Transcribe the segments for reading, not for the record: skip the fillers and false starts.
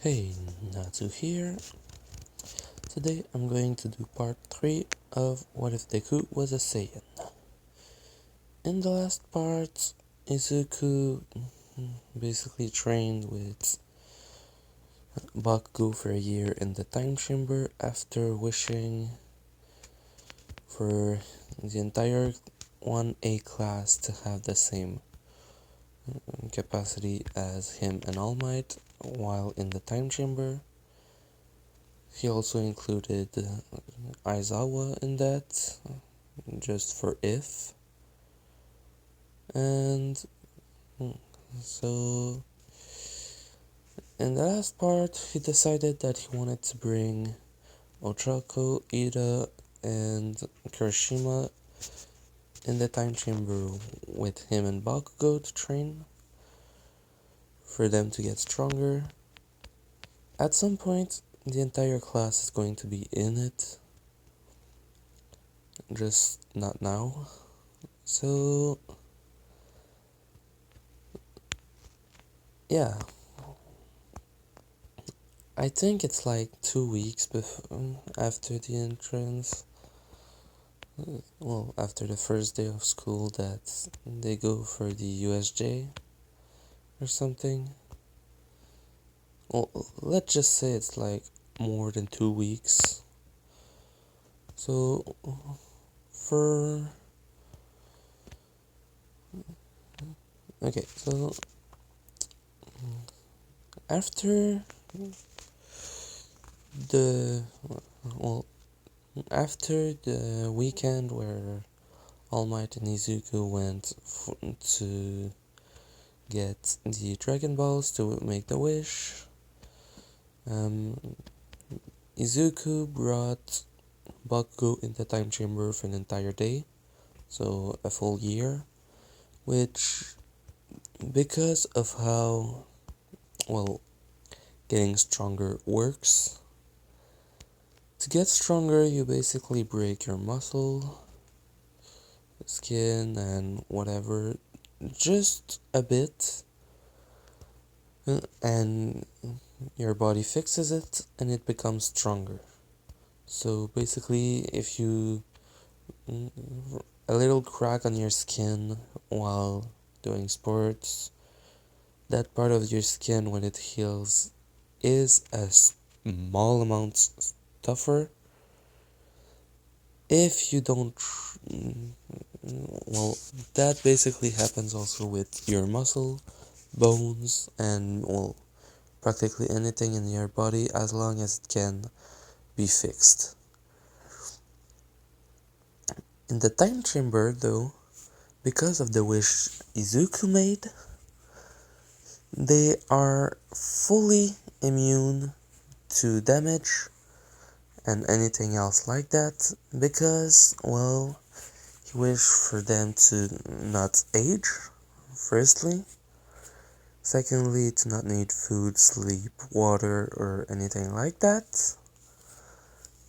Hey, Natsu here. Today I'm going to do part 3 of What If Deku Was a Saiyan. In the last part, Izuku basically trained with Bakugo for a year in the time chamber after wishing for the entire 1A class to have the same capacity as him and All Might while in the time chamber. He also included Aizawa in that, just for if. And so in the last part, he decided that he wanted to bring Ochako, Ida, and Kirishima in the time chamber with him and Bakugo to train, for them to get stronger. At some point, the entire class is going to be in it, just not now. So yeah, I think it's like 2 weeks after the entrance. Well, after the first day of school, that they go for the USJ or something. Well, let's just say it's like more than 2 weeks. So for so after the well after the weekend where All Might and Izuku went to get the Dragon Balls to make the wish, Izuku brought Bakugo in the time chamber for an entire day, so a full year, which, because of how well getting stronger works, to get stronger you basically break your muscle, skin, and whatever just a bit, and your body fixes it and it becomes stronger. So basically, if you a little crack on your skin while doing sports, that part of your skin, when it heals, is a small amount tougher. If you don't, well, that basically happens also with your muscle, bones, and well, practically anything in your body, as long as it can be fixed. In the time chamber, though, because of the wish Izuku made, they are fully immune to damage and anything else like that, because, well, he wished for them to not age, firstly. Secondly, to not need food, sleep, water, or anything like that.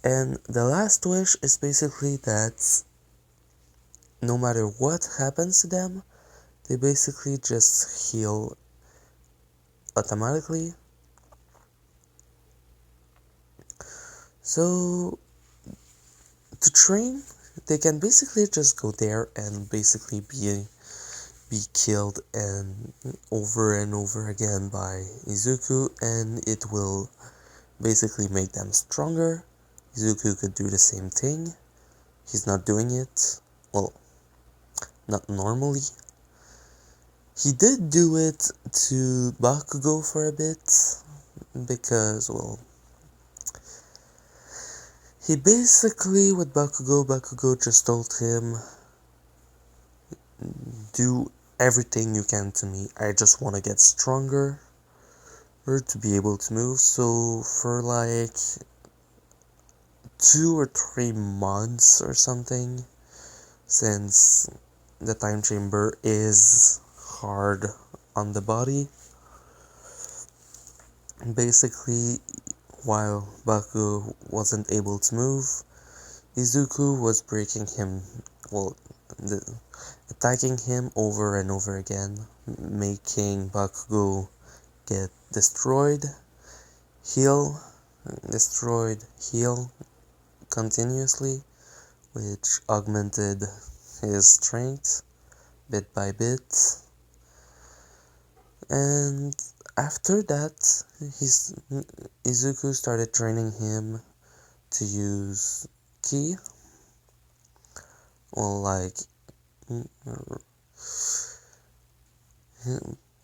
And the last wish is basically that no matter what happens to them, they basically just heal automatically. So to train, they can basically just go there and basically be killed and over again by Izuku, and it will basically make them stronger. Izuku could do the same thing. He's not doing it. Well, not normally. He did do it to Bakugo for a bit, because, well, he basically, with Bakugo just told him, do everything you can to me, I just want to get stronger, or to be able to move. So for like 2 or 3 months or something, since the time chamber is hard on the body, basically, while Bakugo wasn't able to move, Izuku was breaking him, well, attacking him over and over again, making Bakugo get destroyed. heal, destroyed heal continuously, which augmented his strength bit by bit. And after that, Izuku started training him to use ki, or like,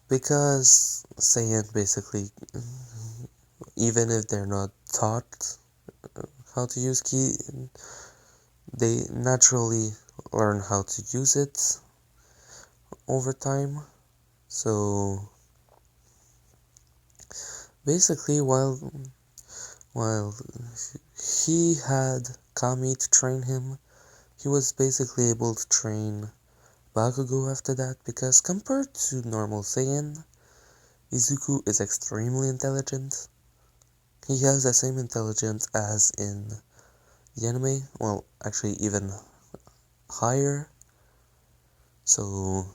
because Saiyan basically, even if they're not taught how to use ki, they naturally learn how to use it over time. So basically, while he had Kami to train him, he was basically able to train Bakugo after that, because compared to normal Saiyan, Izuku is extremely intelligent. He has the same intelligence as in the anime, well, actually even higher, so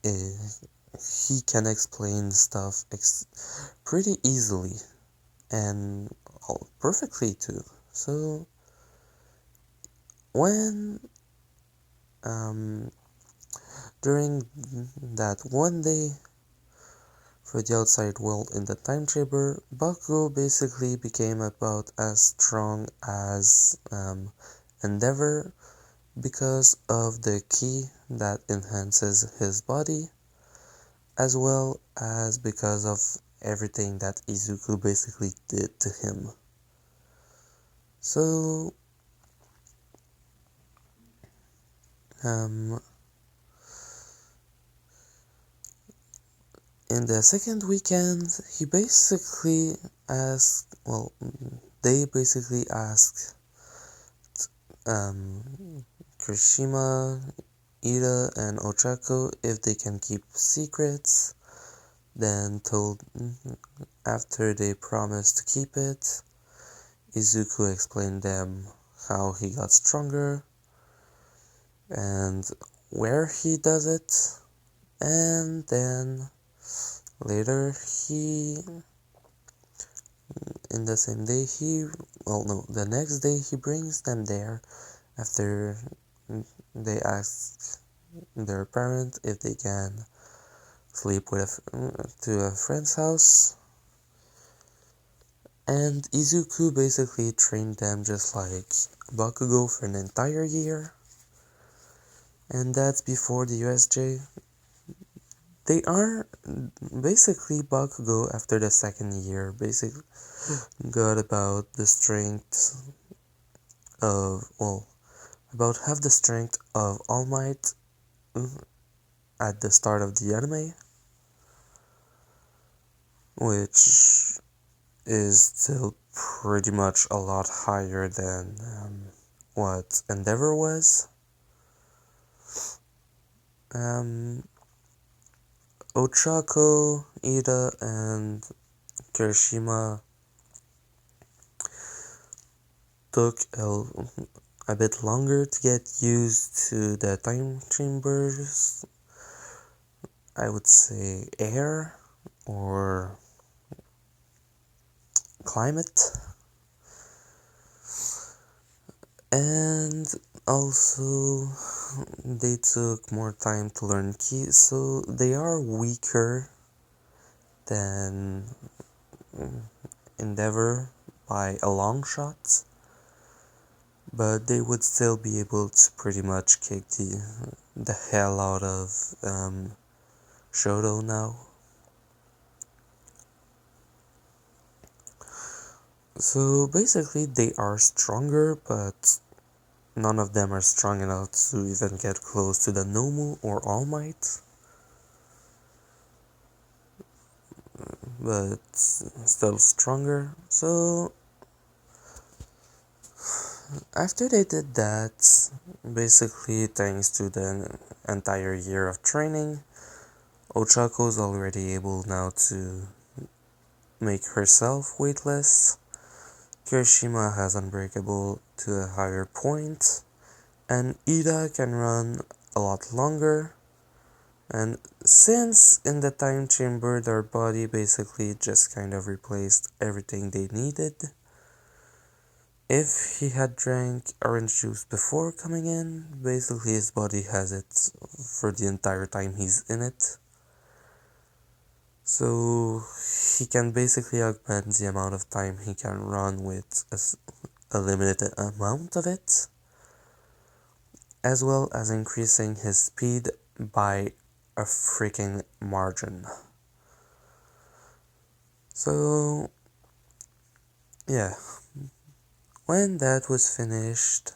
he can explain stuff pretty easily, and perfectly too. So when during that one day for the outside world in the time chamber, Bakugo basically became about as strong as Endeavor, because of the ki that enhances his body, as well as because of everything that Izuku basically did to him. So, in the second weekend, he basically asked, well, they basically asked Kirishima, Ida, and Ochako if they can keep secrets, then told after they promised to keep it, Izuku explained them how he got stronger and where he does it, and then later in the same day the next day he brings them there after they ask their parent if they can sleep to a friend's house. And Izuku basically trained them just like Bakugo for an entire year. And that's before the USJ. They are basically Bakugo after the second year basically got about the strength of, well, about half the strength of All Might at the start of the anime, which is still pretty much a lot higher than what Endeavor was. Ochako, Ida, and Kirishima took a bit longer to get used to the time chambers, I would say air or climate, and also they took more time to learn ki, so they are weaker than Endeavor by a long shot, but they would still be able to pretty much kick the hell out of Shoto now. So basically they are stronger, but none of them are strong enough to even get close to the Nomu or All Might. But still stronger. So after they did that, basically thanks to the entire year of training, Ochako's already able now to make herself weightless. Kirishima has Unbreakable to a higher point, and Ida can run a lot longer, And since in the time chamber their body basically just kind of replaced everything they needed, if he had drank orange juice before coming in, basically his body has it for the entire time he's in it. So he can basically augment the amount of time he can run with a limited amount of it, as well as increasing his speed by a freaking margin. So, yeah, when that was finished,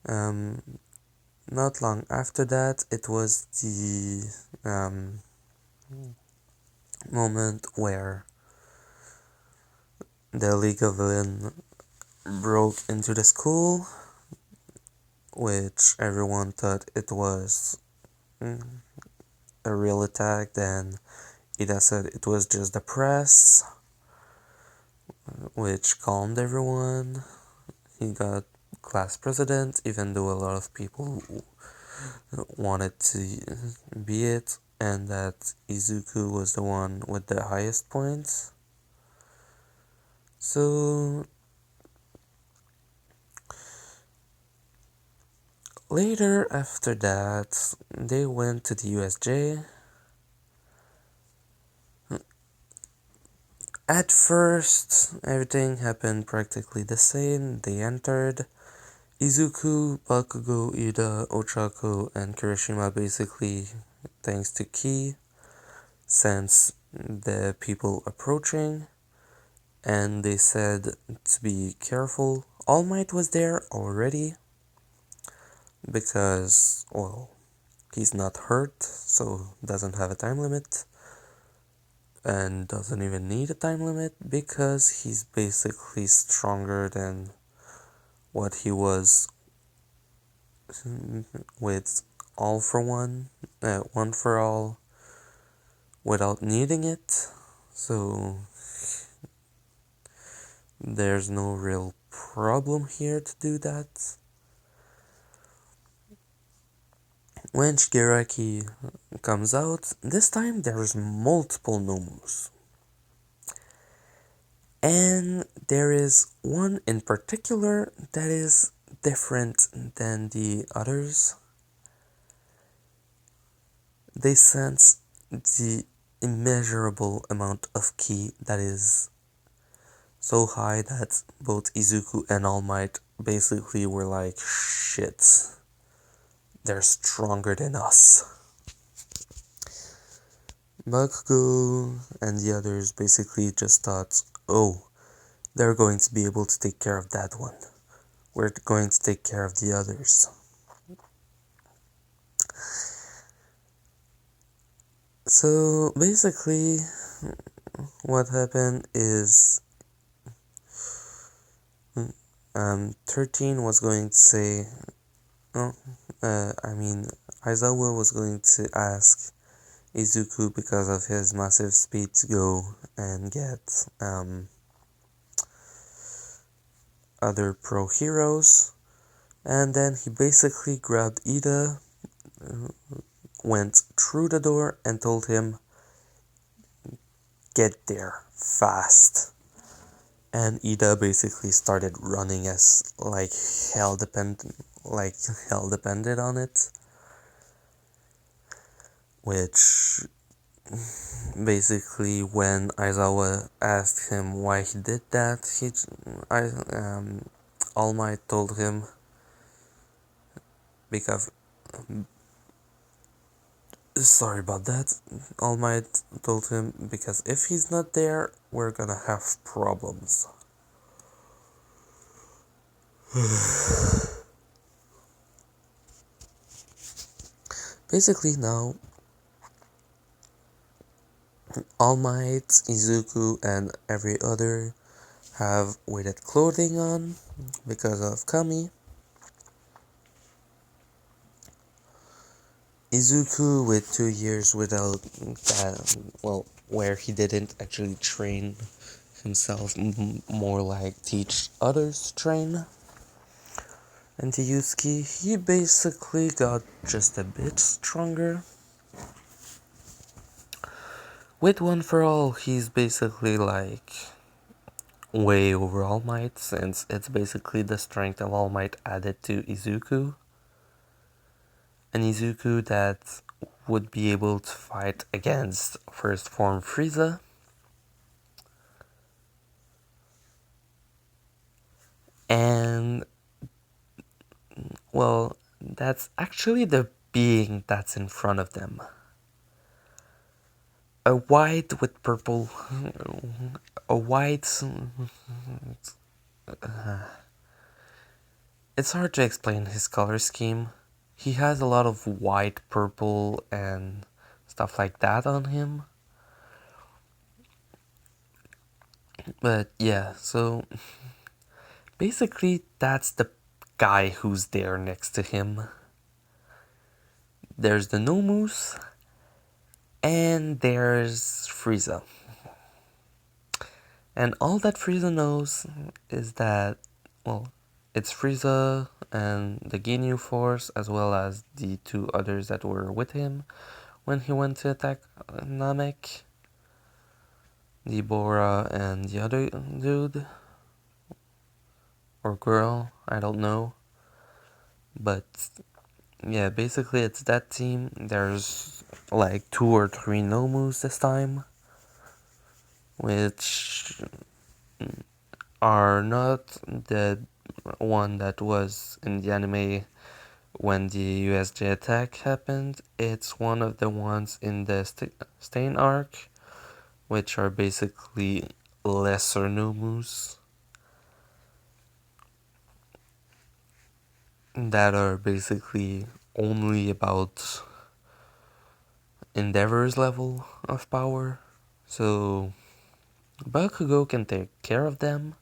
not long after that, it was the moment where the League of Villain broke into the school, which everyone thought it was a real attack. Then Ida said it was just the press, which calmed everyone. He got class president, even though a lot of people wanted to be it, and that Izuku was the one with the highest points. So later after that, they went to the USJ. At first, everything happened practically the same. They entered. Izuku, Bakugo, Ida, Ochako, and Kirishima basically, thanks to Ki, sense the people approaching, and they said to be careful. All Might was there already, because, well, he's not hurt, so doesn't have a time limit, and doesn't even need a time limit, because he's basically stronger than what he was with All for One, One for All, without needing it. So there's no real problem here to do that. When Shigaraki comes out, this time there's multiple Nomus. And there is one in particular that is different than the others. They sense the immeasurable amount of ki that is so high that both Izuku and All Might basically were like, shit, they're stronger than us. Bakugo and the others basically just thought, oh, they're going to be able to take care of that one. We're going to take care of the others. So basically, what happened is 13 was going to say, oh, Aizawa was going to ask Izuku, because of his massive speed, to go and get other pro heroes, and then he basically grabbed Ida, went through the door, and told him, get there fast. And Ida basically started running as hell dependent on it, which basically, when Aizawa asked him why he did that, All Might told him, because sorry about that, All Might told him, because if he's not there, we're gonna have problems. Basically now, All Might, Izuku, and every other have weighted clothing on because of Kami. Izuku with 2 years without where he didn't actually train himself, more like teach others to train. And to Yusuke, he basically got just a bit stronger. With One for All, he's basically like way over All Might, since it's basically the strength of All Might added to Izuku. An Izuku that would be able to fight against First Form Frieza. And, well, that's actually the being that's in front of them. A white with purple. A white. It's hard to explain his color scheme. He has a lot of white, purple, and stuff like that on him. But yeah, so basically that's the guy who's there next to him. There's the Nomus, and there's Frieza. And all that Frieza knows is that, well, it's Frieza and the Ginyu Force, as well as the two others that were with him when he went to attack Namek. The Bora and the other dude. Or girl, I don't know. But yeah, basically it's that team. There's like 2 or 3 Nomus this time, which are not the one that was in the anime when the USJ attack happened. It's one of the ones in the Stain arc, which are basically lesser Nomus that are basically only about Endeavor's level of power. So Bakugo can take care of them.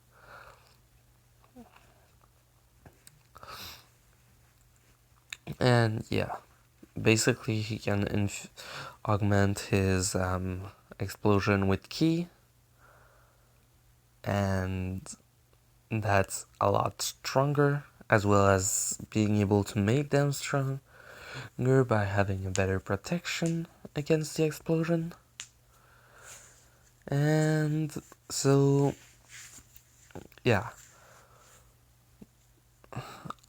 And yeah, basically he can augment his explosion with ki, and that's a lot stronger, as well as being able to make them stronger by having a better protection against the explosion. And so yeah,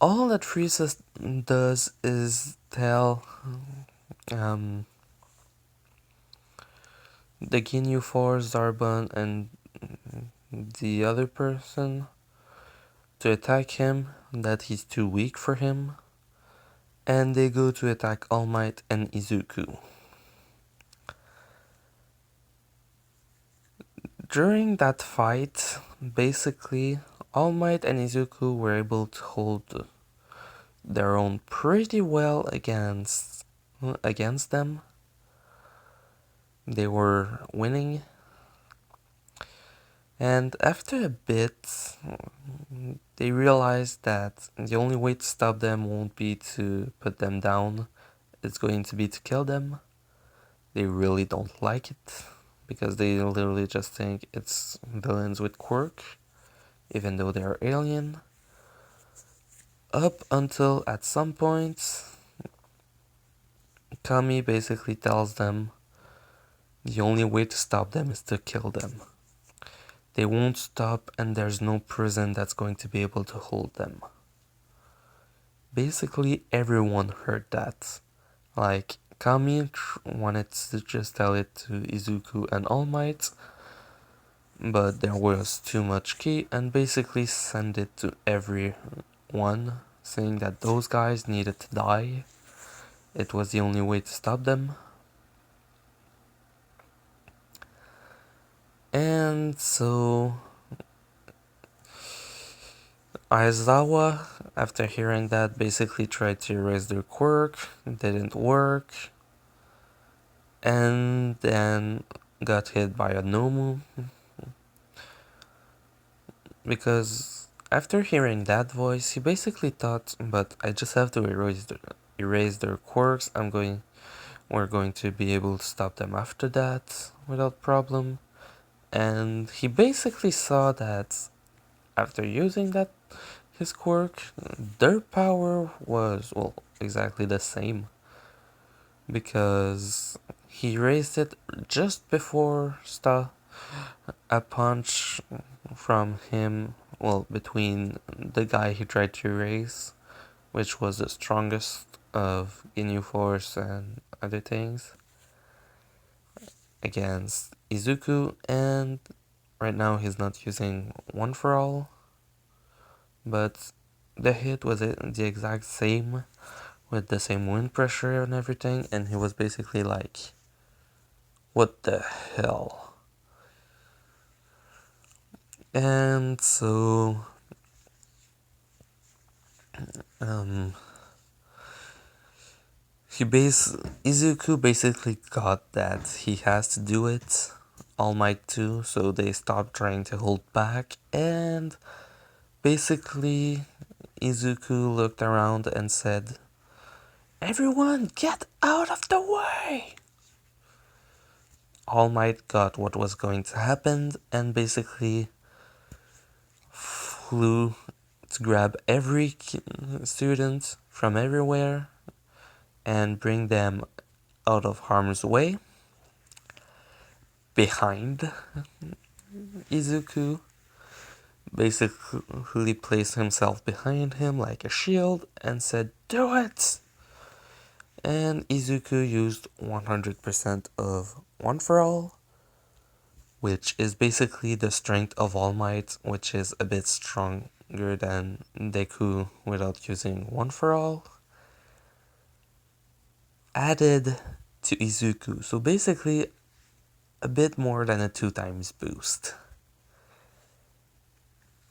all that Frieza does is tell the Ginyu Force, Zarbon, and the other person to attack him, that he's too weak for him, and they go to attack All Might and Izuku. During that fight, basically, All Might and Izuku were able to hold their own pretty well against them. They were winning. And after a bit, they realized that the only way to stop them won't be to put them down, it's going to be to kill them. They really don't like it, because they literally just think it's villains with quirk, even though they are alien. Up until at some point, Kami basically tells them the only way to stop them is to kill them. They won't stop, and there's no prison that's going to be able to hold them. Basically, everyone heard that. Like, Kami wanted to just tell it to Izuku and All Might, but there was too much ki, and basically sent it to everyone, saying that those guys needed to die. It was the only way to stop them. And so Aizawa, after hearing that, basically tried to erase their quirk, didn't work, and then got hit by a Nomu. Because after hearing that voice, he basically thought, but I just have to erase their quirks, we're going to be able to stop them after that without problem. And he basically saw that after using that his quirk, their power was, well, exactly the same, because he raised it just before a punch from him, well, between the guy he tried to raise, which was the strongest of Ginyu Force and other things, against Izuku, and right now he's not using One for All, but the hit was the exact same, with the same wind pressure and everything, and he was basically like, what the hell? And so, um, Izuku basically got that he has to do it, All Might too, so they stopped trying to hold back, and basically Izuku looked around and said, "Everyone get out of the way!" All Might got what was going to happen and basically flew to grab every student from everywhere and bring them out of harm's way behind Izuku, basically placed himself behind him like a shield and said, "Do it!" And Izuku used 100% of One for All, which is basically the strength of All Might, which is a bit stronger than Deku without using One for All, added to Izuku. So basically, a bit more than a 2 times boost.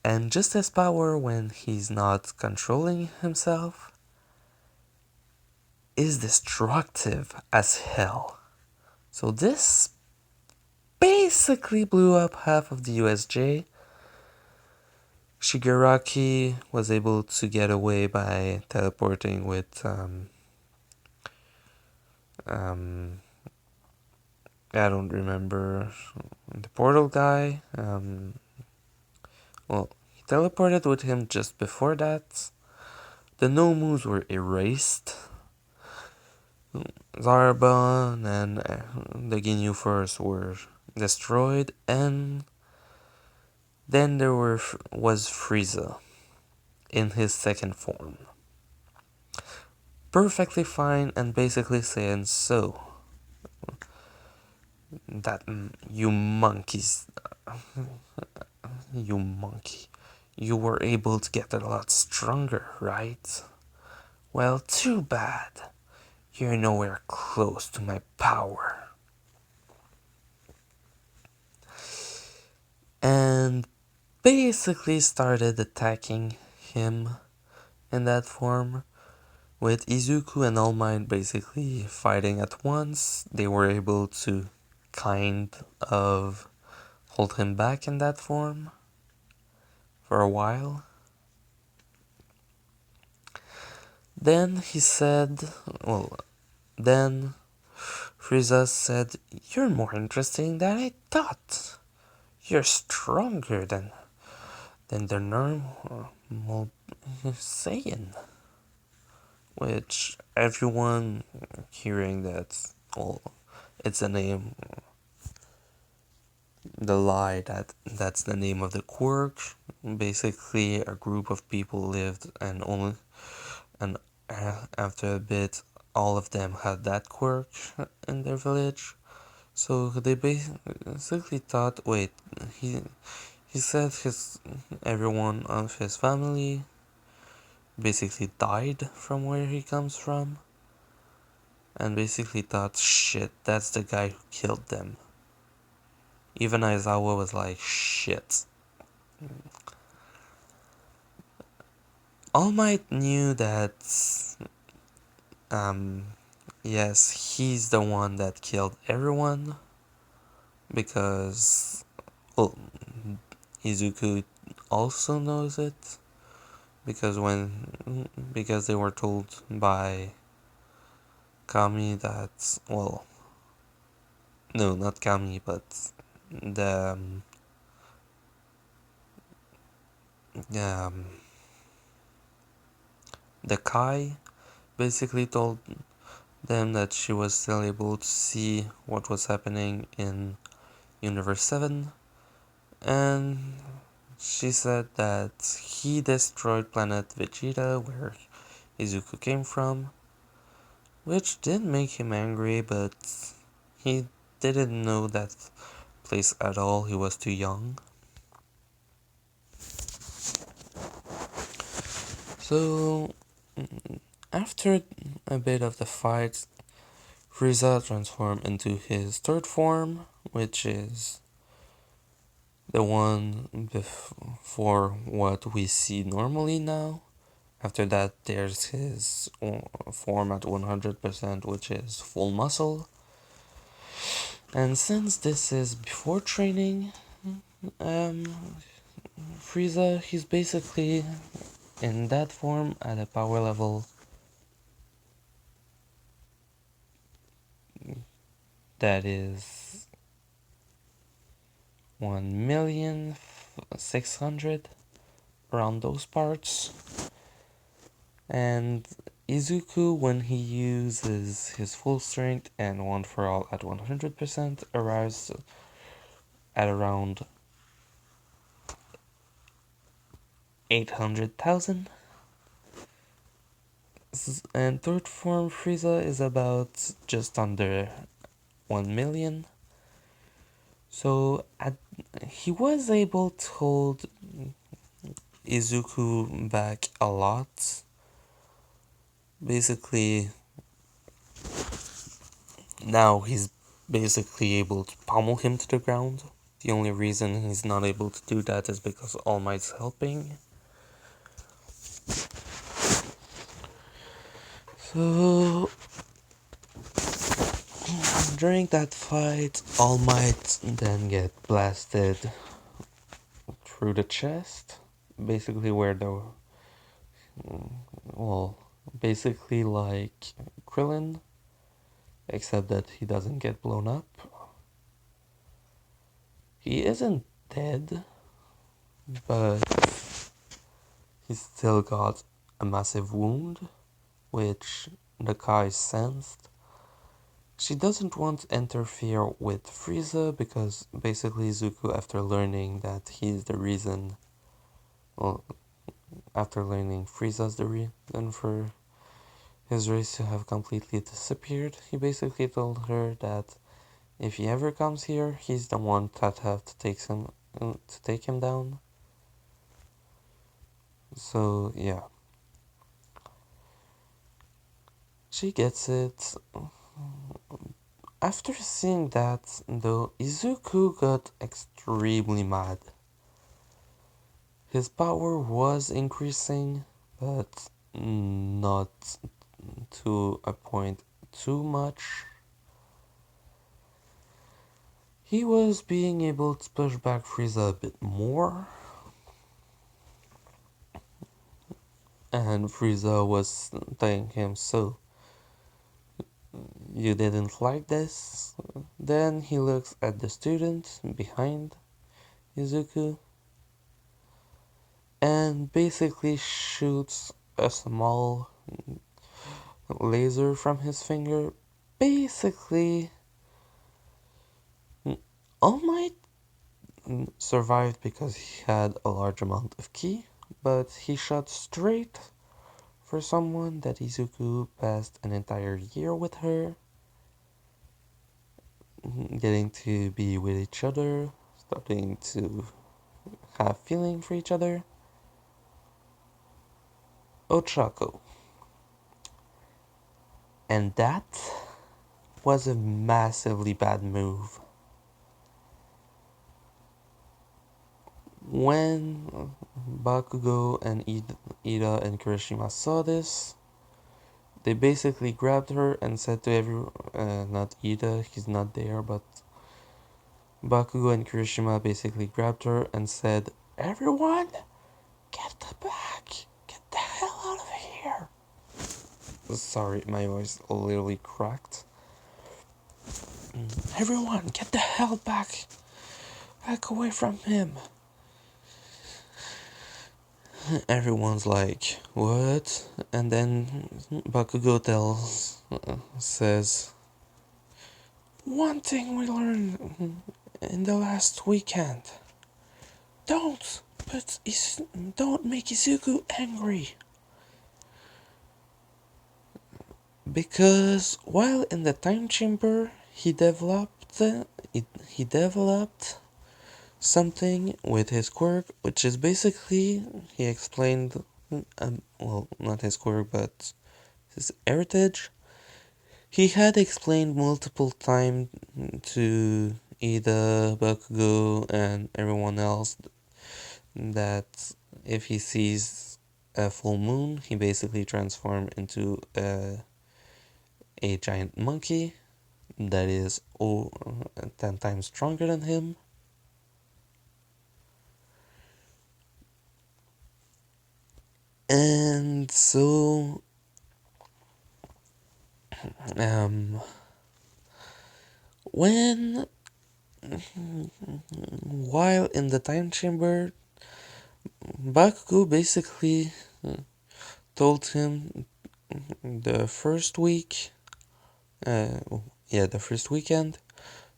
And just as power when he's not controlling himself is destructive as hell. So this basically blew up half of the USJ. Shigaraki was able to get away by teleporting with I don't remember the portal guy. Well, he teleported with him just before that. The no moves were erased. Zarbon and the Ginyu Force were destroyed, and then there was Frieza in his second form. Perfectly fine and basically saying, "So, that you monkeys, you monkey, you were able to get a lot stronger, right? Well, too bad. You're nowhere close to my power." And basically started attacking him in that form, with Izuku and All Might basically fighting at once. They were able to kind of hold him back in that form for a while. Then he said, then Frieza said, "You're more interesting than I thought. You're stronger than the normal saiyan." Which everyone hearing that, well, it's a name, the lie that's the name of the quirk. Basically, a group of people lived, and after a bit, all of them had that quirk in their village. So they basically thought, wait, he said everyone of his family basically died from where he comes from, and basically thought, shit, that's the guy who killed them. Even Aizawa was like, shit. All Might knew that, yes, he's the one that killed everyone, because, well, Izuku also knows it, because they were told by Kami that, well, no, not Kami, but the um, the Kai basically told them that she was still able to see what was happening in Universe 7, and she said that he destroyed planet Vegeta, where Izuku came from, which did make him angry, but he didn't know that place at all, he was too young. So, after a bit of the fight, Frieza transformed into his third form, which is the one before what we see normally now. After that, there's his form at 100%, which is full muscle. And since this is before training, Frieza, he's basically in that form at a power level that is 1,600,000 around those parts. And Izuku, when he uses his full strength and one for all at 100%, arrives at around 800,000. And third form Frieza is about just under 1 million. So he was able to hold Izuku back a lot. Basically, now he's basically able to pummel him to the ground. The only reason he's not able to do that is because All Might's helping. So, during that fight, All Might then get blasted through the chest. Basically where the... well, basically like Krillin, except that he doesn't get blown up. He isn't dead, but he still got a massive wound, which the Kai sensed. She doesn't want to interfere with Frieza because basically Zuko, after learning that he's the reason, well, after learning Frieza's the reason for his race to have completely disappeared, he basically told her that if he ever comes here, he's the one that have to take him down. So yeah, she gets it. After seeing that, though, Izuku got extremely mad. His power was increasing, but not to a point too much. He was being able to push back Frieza a bit more, and Frieza was telling him, so, you didn't like this? Then he looks at the student behind Izuku and basically shoots a small laser from his finger. Basically, All Might survived because he had a large amount of ki, but he shot straight for someone that Izuku passed an entire year with her, getting to be with each other, starting to have feeling for each other. Ochako. And that was a massively bad move. When Bakugo and Ida and Kirishima saw this, they basically grabbed her and said to everyone, not Ida, he's not there, but Bakugo and Kirishima basically grabbed her and said, everyone, get back! Get the hell out of here! Sorry, my voice literally cracked. Everyone, get the hell back! Back away from him! Everyone's like, what? And then Bakugo tells says, "One thing we learned in the last weekend: don't don't make Izuku angry, because while in the time chamber, he developed something with his quirk, which is basically he explained, well, not his quirk, but his heritage. He had explained multiple times to Ida, Bakugo, and everyone else that if he sees a full moon, he basically transforms into a giant monkey that is 10 times stronger than him. And so, um, when while in the time chamber, Bakugo basically told him the first week, uh, the first weekend,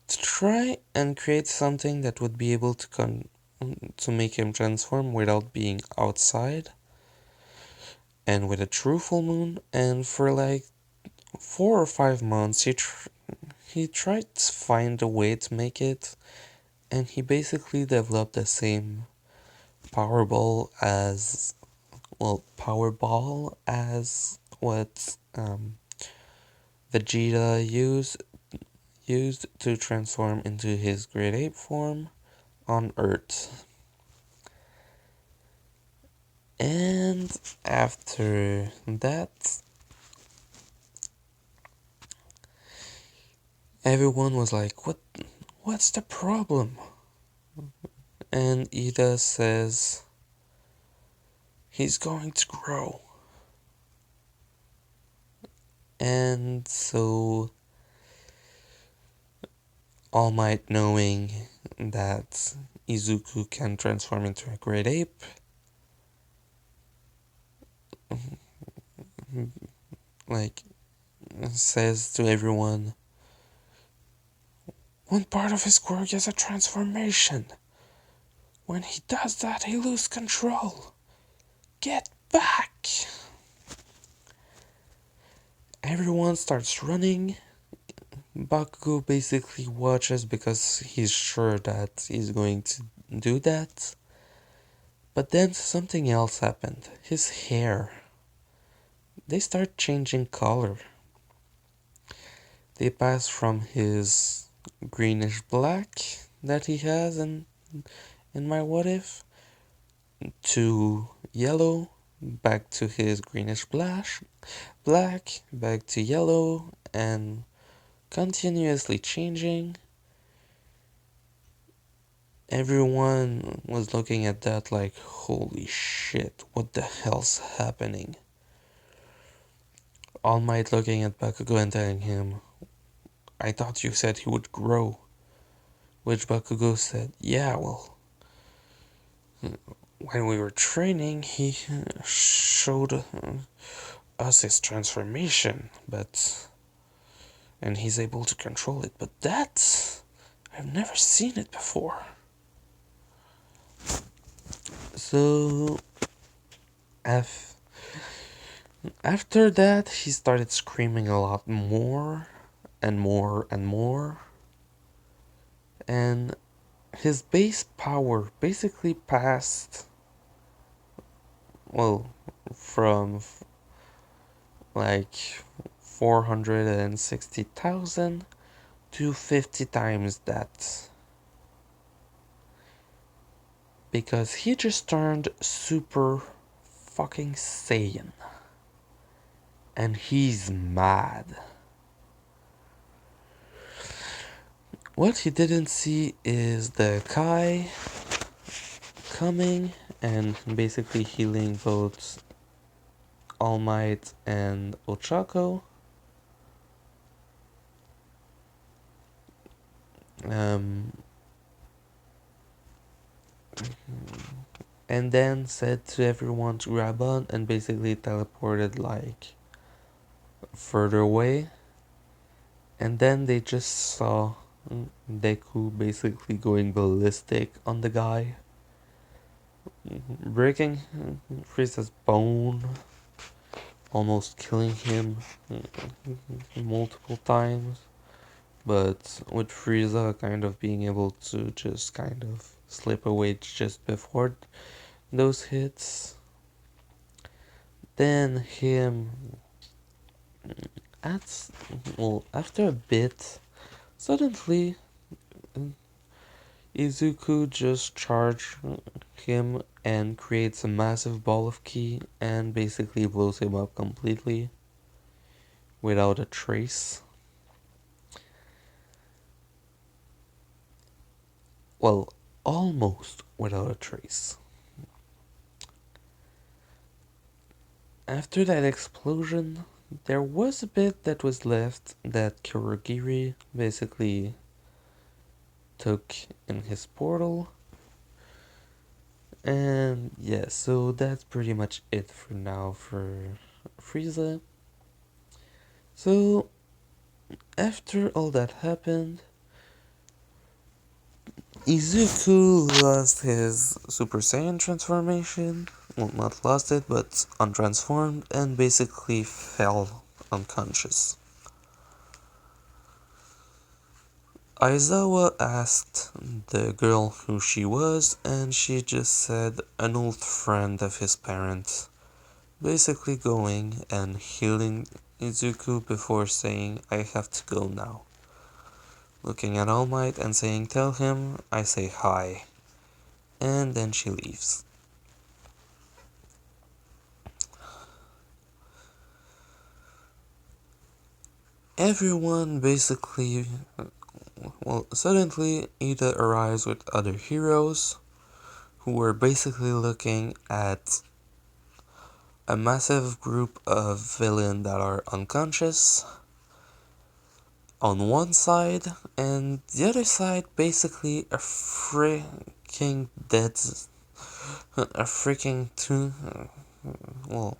to try and create something that would be able to make him transform without being outside and with a true full moon. And for like 4 or 5 months, he tried to find a way to make it, and he basically developed the same power ball as what Vegeta used to transform into his Great Ape form on Earth. And after that, everyone was like, what's the problem? And Ida says he's going to grow. And so All Might, knowing that Izuku can transform into a great ape, like, says to everyone, one part of his quirk is a transformation. When he does that, he loses control. Get back! Everyone starts running. Bakugo basically watches because he's sure that he's going to do that. But then something else happened. His hair. They start changing color. They pass from his greenish black that he has in my What If to yellow, back to his greenish black, back to yellow, and continuously changing. Everyone was looking at that like, holy shit, what the hell's happening? All Might looking at Bakugo and telling him, I thought you said he would grow. Which Bakugo said, yeah, well, when we were training, he showed us his transformation, and he's able to control it. But I've never seen it before. So, after that, he started screaming a lot more and more and more. And his base power basically passed, well, from like 460,000 to 50 times that. Because he just turned super fucking saiyan. And he's mad. What he didn't see is the Kai coming and basically healing both All Might and Ochako. And then said to everyone to grab on and basically teleported like further away, and then they just saw Deku basically going ballistic on the guy, breaking Frieza's bone, almost killing him multiple times, but with Frieza kind of being able to just kind of slip away just before those hits. Then him at after a bit, suddenly Izuku just charges him and creates a massive ball of ki and basically blows him up completely without a trace. Well, almost without a trace. After that explosion, there was a bit that was left that Kurogiri basically took in his portal. And yeah, so that's pretty much it for now for Frieza. So after all that happened, Izuku lost his Super Saiyan transformation. Well, not lost it, but untransformed, and basically fell unconscious. Aizawa asked the girl who she was, and she just said an old friend of his parents, basically going and healing Izuku before saying, I have to go now. Looking at All Might and saying, tell him I say hi. And then she leaves. Everyone basically, well, suddenly Ida arrives with other heroes who were basically looking at a massive group of villains that are unconscious on one side, and the other side basically a freaking dead, a freaking two, well,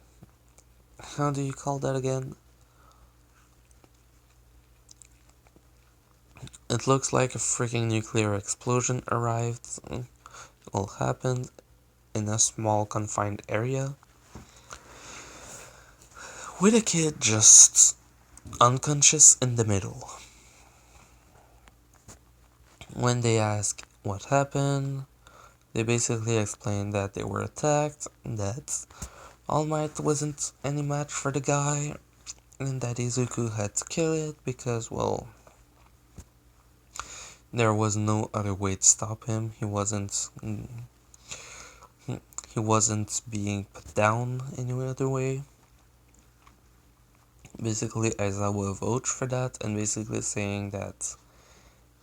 how do you call that again? It looks like a freaking nuclear explosion arrived, all happened in a small confined area, with a kid just unconscious in the middle. When they ask what happened, they basically explain that they were attacked, that All Might wasn't any match for the guy, and that Izuku had to kill it because, well, there was no other way to stop him. He wasn't being put down any other way. Basically, Aizawa vouched for that, and basically saying that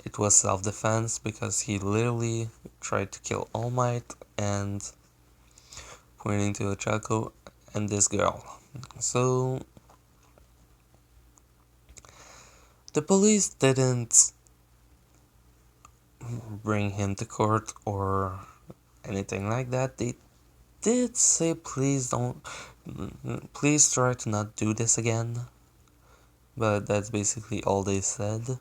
it was self-defense because he literally tried to kill All Might and pointing to Ochako and this girl. So the police didn't bring him to court or anything like that. They did say please try to not do this again, but that's basically all they said.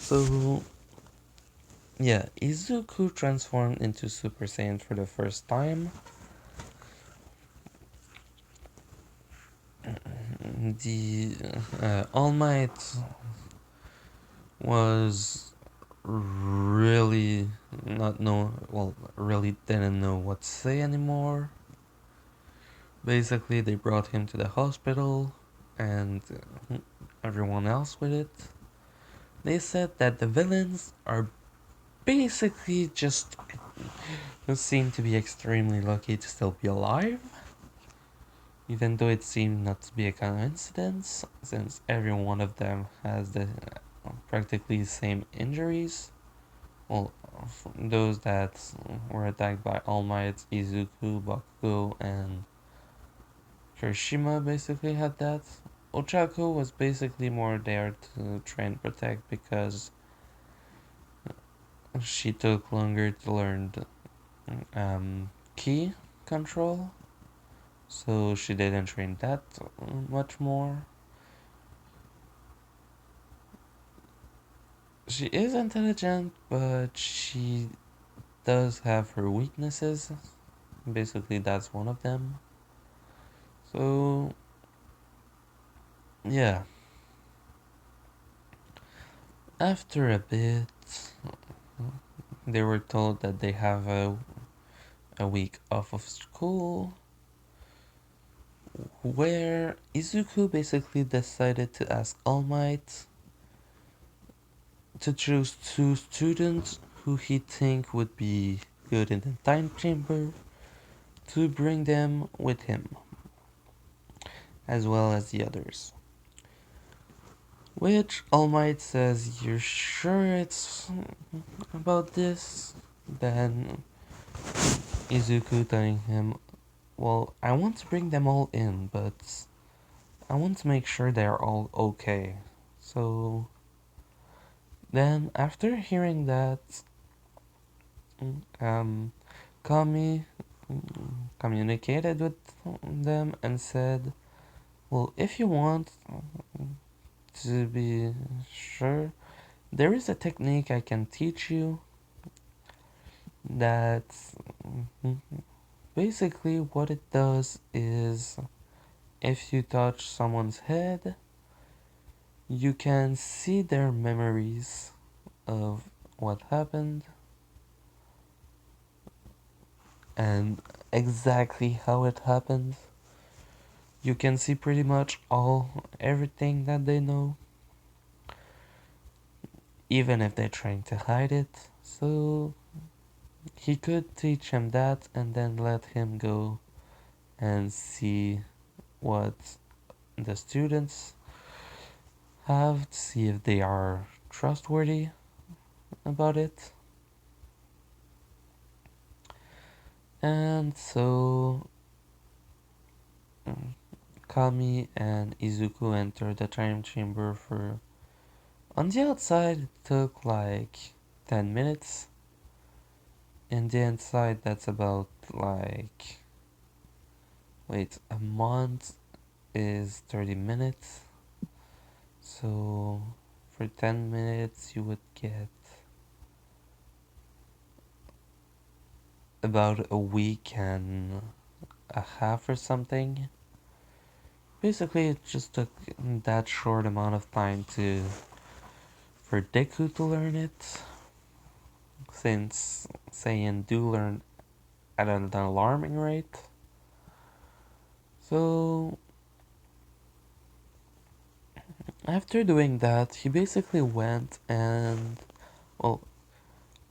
So yeah, Izuku transformed into Super Saiyan for the first time. The All Might was really really didn't know what to say anymore. Basically, they brought him to the hospital and everyone else with it. They said that the villains are basically just seem to be extremely lucky to still be alive, even though it seemed not to be a coincidence, since every one of them has the practically the same injuries. Well, those that were attacked by All Might, Izuku, Bakugo, and Kirishima basically had that. Ochako was basically more there to try and protect because she took longer to learn ki. control, so she didn't train that much more. She is intelligent, but she does have her weaknesses. Basically, that's one of them. So, yeah. After a bit, they were told that they have a week off of school, where Izuku basically decided to ask All Might to choose two students who he think would be good in the time chamber to bring them with him, as well as the others. Which All Might says, "You're sure it's about this?" Then Izuku telling him, "Well, I want to bring them all in, but I want to make sure they're all okay." So then, after hearing that, um, Kami communicated with them and said, "Well, if you want to be sure, there is a technique I can teach you that basically what it does is if you touch someone's head, you can see their memories of what happened and exactly how it happened. You can see pretty much everything that they know, even if they're trying to hide it." So he could teach him that and then let him go and see what the students have to see if they are trustworthy about it. And so Kami and Izuku enter the time chamber for. On the outside, it took like 10 minutes. In the inside, that's about like. Wait, a month is 30 minutes. So for 10 minutes, you would get about a week and a half or something. Basically, it just took that short amount of time for Deku to learn it, since saiyan do learn at an alarming rate. So after doing that, he basically went and, well,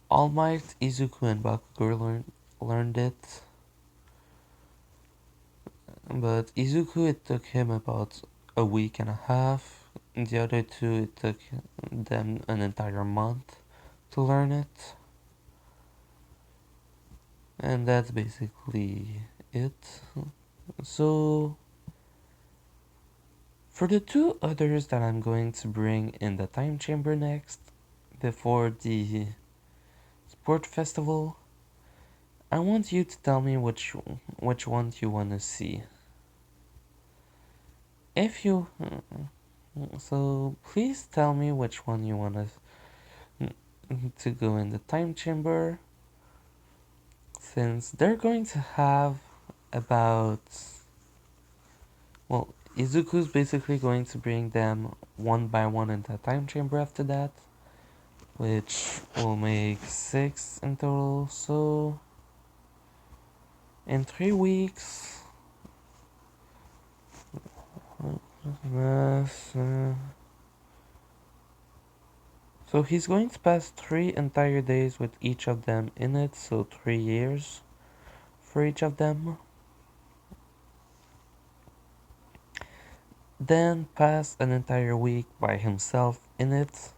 All Might, Izuku, and Bakugou learned it, but Izuku, it took him about a week and a half. The other two, it took them an entire month to learn it. And that's basically it. So, for the two others that I'm going to bring in the time chamber next, before the sport festival, I want you to tell me which one you want to see. If you so please tell me which one you want to go in the time chamber, since they're going to have about, well, Izuku's basically going to bring them one by one in the time chamber after that, which will make 6 in total. So in 3 weeks, so he's going to pass 3 entire days with each of them in it, so 3 years for each of them. Then pass an entire week by himself in it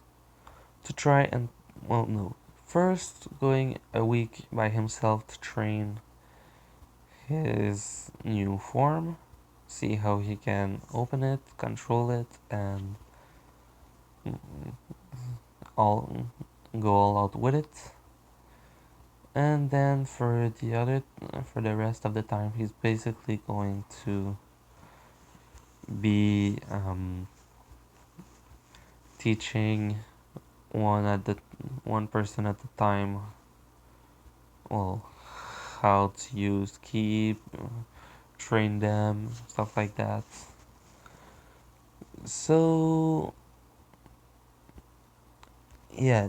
to try and, well, no. First, going a week by himself to train his new form, see how he can open it, control it, and all go all out with it. And then for the rest of the time, he's basically going to be teaching one person at a time, well, how to use ki, train them, stuff like that. So yeah,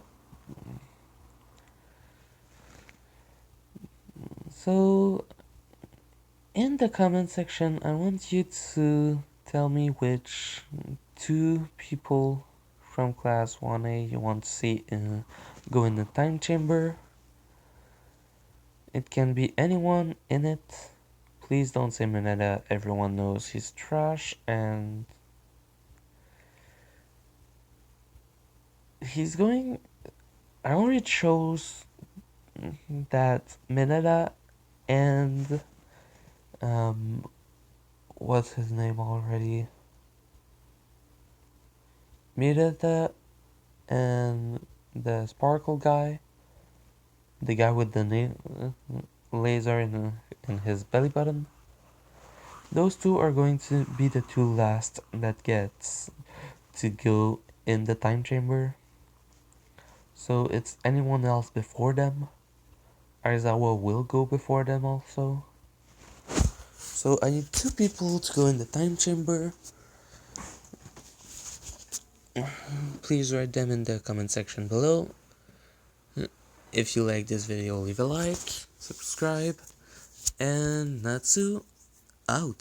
so in the comment section, I want you to tell me which two people from class 1A you want to see go in the time chamber. It can be anyone in it. Please don't say Mineta, everyone knows he's trash, and he's going. I already chose that Mineta and what's his name already? Mineta and the sparkle guy, the guy with the laser in his belly button. Those two are going to be the two last that gets to go in the time chamber. So it's anyone else before them. Aizawa will go before them also. So I need two people to go in the time chamber. Please write them in the comment section below. If you like this video, leave a like, subscribe, and Natsu out.